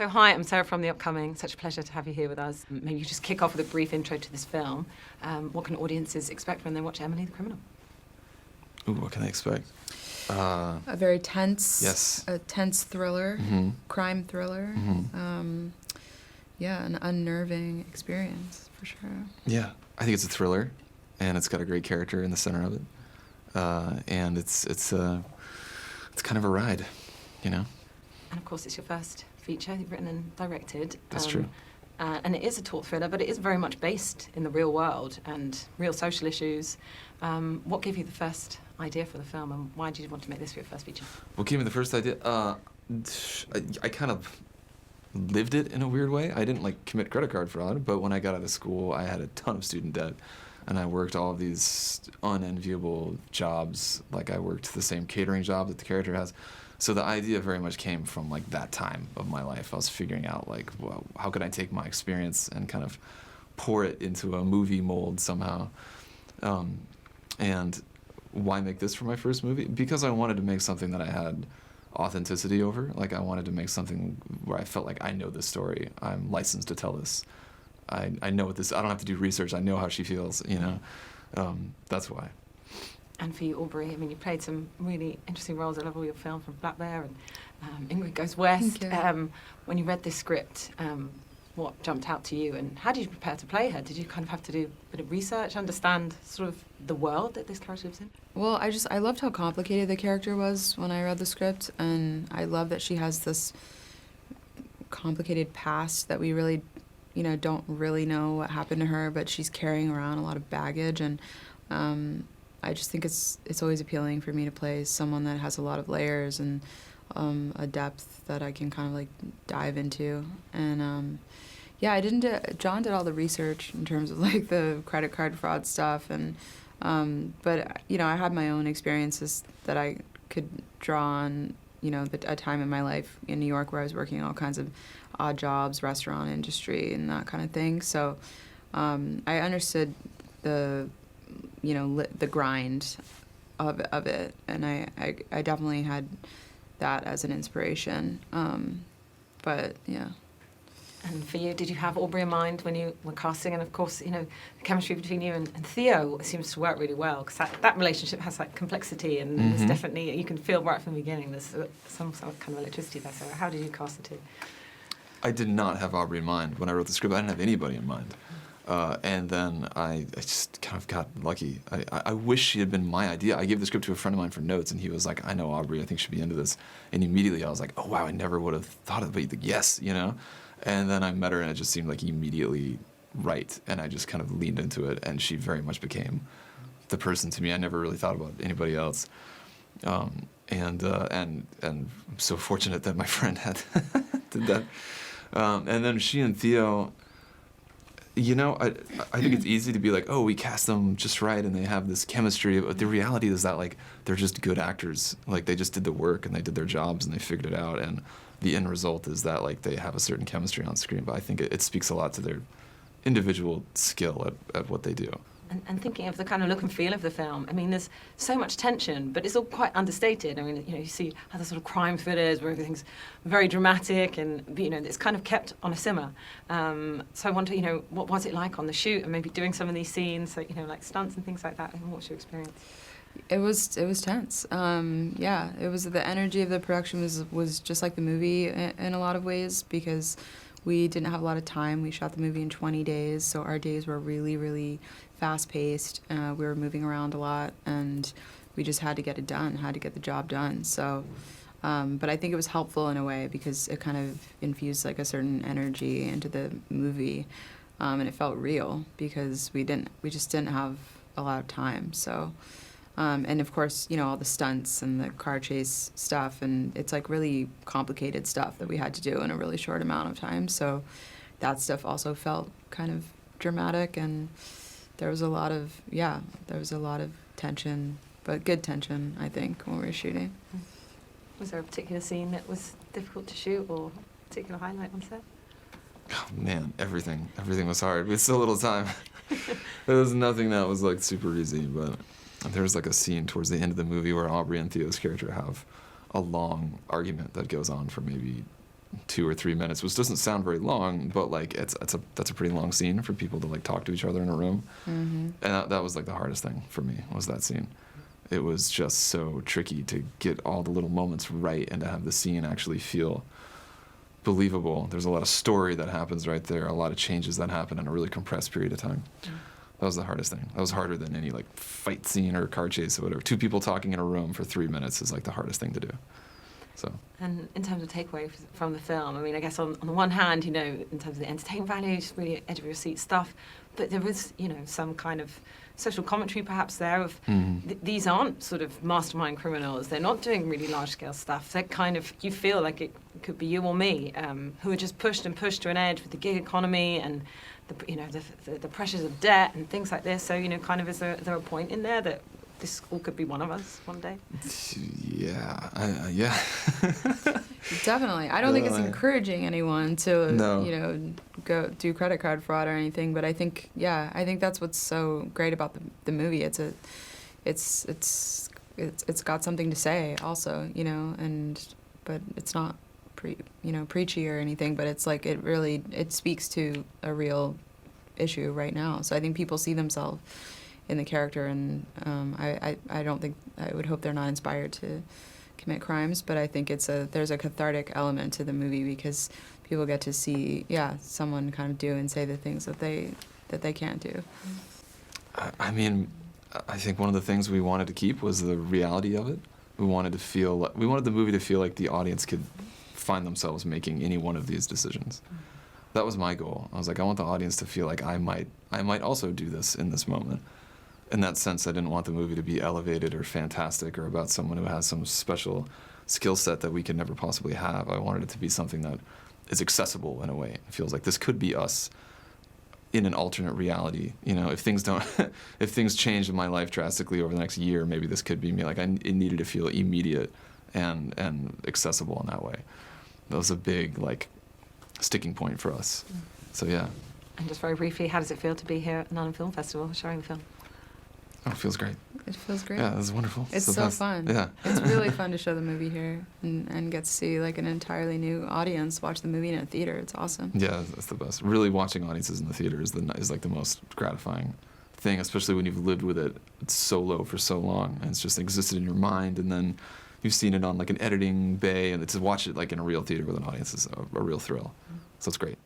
So hi, I'm Sarah from The Upcoming. Such a pleasure to have you here with us. Maybe you just kick off with a brief intro to this film. What can audiences expect when they watch Emily the Criminal? Ooh, what can they expect? A very tense, Yes. a tense thriller, crime thriller. Yeah, an unnerving experience for sure. Yeah, I think it's a thriller, and it's got a great character in the center of it, and it's kind of a ride, you know. And of course, it's your first feature you've written and directed. That's true. And it is a taut thriller, but it is very much based in the real world and real social issues. What gave you the first idea for the film, and why did you want to make this your first feature? What gave me the first idea? I kind of lived it in a weird way. I didn't like commit credit card fraud, but when I got out of school, I had a ton of student debt, and I worked all of these unenviable jobs. Like I worked the same catering job that the character has. So the idea very much came from like that time of my life. I was figuring out like, well, how could I take my experience and kind of pour it into a movie mold somehow. And why make this for my first movie? Because I wanted to make something that I had authenticity over. Like I wanted to make something where I felt like I know this story. I'm licensed to tell this. I know what this, I don't have to do research. I know how she feels, you know. That's why. And for you, Aubrey, I mean, you played some really interesting roles. I love all your film, from Black Bear and Ingrid Goes West. Thank you. When you read this script, what jumped out to you, and how did you prepare to play her? Did you kind of have to do a bit of research, understand sort of the world that this character lives in? Well, I loved how complicated the character was when I read the script, and I love that she has this complicated past that we really, don't really know what happened to her, but she's carrying around a lot of baggage, and I just think it's always appealing for me to play someone that has a lot of layers and a depth that I can kind of like dive into. And yeah, John did all the research in terms of like the credit card fraud stuff, and but I had my own experiences that I could draw on. A time in my life in New York where I was working all kinds of odd jobs, restaurant industry, and that kind of thing. So I understood the grind of it, and I definitely had that as an inspiration. But yeah. And for you, did you have Aubrey in mind when you were casting? And of course, the chemistry between you and Theo seems to work really well, because that relationship has like complexity, and there's definitely, you can feel right from the beginning there's some kind of electricity there. So how did you cast the two? I did not have Aubrey in mind when I wrote the script. I didn't have anybody in mind. And then I just kind of got lucky. I wish she had been my idea. I gave the script to a friend of mine for notes, and he was like, I know Aubrey, I think she'd be into this. And immediately I was like, oh wow, I never would have thought of it, but yes, And then I met her, and it just seemed like immediately right, and I just kind of leaned into it, and she very much became the person to me. I never really thought about anybody else. And I'm so fortunate that my friend did that. And then she and Theo, I think it's easy to be like, oh, we cast them just right and they have this chemistry. But the reality is that, like, they're just good actors. Like, they just did the work and they did their jobs and they figured it out. And the end result is that, like, they have a certain chemistry on screen. But I think it speaks a lot to their individual skill at what they do. And thinking of the kind of look and feel of the film, I mean, there's so much tension, but it's all quite understated. I mean, you see other sort of crime thrillers where everything's very dramatic, and it's kind of kept on a simmer. So I wonder, what was it like on the shoot, and maybe doing some of these scenes, so, like stunts and things like that. And what's your experience? It was tense. Yeah, it was, the energy of the production was just like the movie in a lot of ways, because we didn't have a lot of time. We shot the movie in 20 days, so our days were really, really fast-paced. We were moving around a lot, and we just had to get it done, had to get the job done. So, but I think it was helpful in a way, because it kind of infused like a certain energy into the movie, and it felt real, because we just didn't have a lot of time. So, and of course, all the stunts and the car chase stuff, and it's like really complicated stuff that we had to do in a really short amount of time. So that stuff also felt kind of dramatic, and there was a lot of tension, but good tension, I think, when we were shooting. Was there a particular scene that was difficult to shoot, or a particular highlight on set? Oh man, everything was hard. We had so little time. There was nothing that was like super easy, but there was like a scene towards the end of the movie where Aubrey and Theo's character have a long argument that goes on for maybe 2 or 3 minutes, which doesn't sound very long, but like that's a pretty long scene for people to like talk to each other in a room. And that was like the hardest thing for me, was that scene. It was just so tricky to get all the little moments right and to have the scene actually feel believable. There's a lot of story that happens right there, a lot of changes that happen in a really compressed period of time. That was the hardest thing. That was harder than any like fight scene or car chase or whatever. 2 people talking in a room for 3 minutes is like the hardest thing to do. So. And in terms of takeaway from the film, I mean, I guess on the one hand, you know, in terms of the entertainment value, just really edge of your seat stuff, but there was, you know, some kind of social commentary perhaps there of these aren't sort of mastermind criminals. They're not doing really large-scale stuff. They're kind of, you feel like it could be you or me, who are just pushed to an edge with the gig economy and the pressures of debt and things like this. So, you know, kind of is there a point in there that this all could be one of us one day? Yeah, yeah. Definitely. I don't think it's encouraging anyone to, you know, go do credit card fraud or anything. But I think, I think that's what's so great about the movie. It's got something to say also, you know, but it's not preachy or anything. But it's like it speaks to a real issue right now. So I think people see themselves in the character, and I don't think, I would hope they're not inspired to commit crimes, but I think there's a cathartic element to the movie because people get to see someone kind of do and say the things that they can't do. I mean, I think one of the things we wanted to keep was the reality of it. We wanted the movie to feel like the audience could find themselves making any one of these decisions. That was my goal. I was like, I want the audience to feel like I might also do this in this moment. In that sense, I didn't want the movie to be elevated or fantastic or about someone who has some special skill set that we could never possibly have. I wanted it to be something that is accessible in a way. It feels like this could be us in an alternate reality. You know, if things change in my life drastically over the next year, maybe this could be me. Like, it needed to feel immediate and accessible in that way. That was a big, like, sticking point for us. So, yeah. And just very briefly, how does it feel to be here at London Film Festival showing the film? Oh, it feels great. It feels great. Yeah, it was wonderful. It's so fun. Yeah. It's really fun to show the movie here and get to see like an entirely new audience watch the movie in a theater. It's awesome. Yeah, that's the best. Really watching audiences in the theater is like the most gratifying thing, especially when you've lived with it solo for so long and it's just existed in your mind, and then you've seen it on like an editing bay, and to watch it like in a real theater with an audience is a real thrill. So it's great.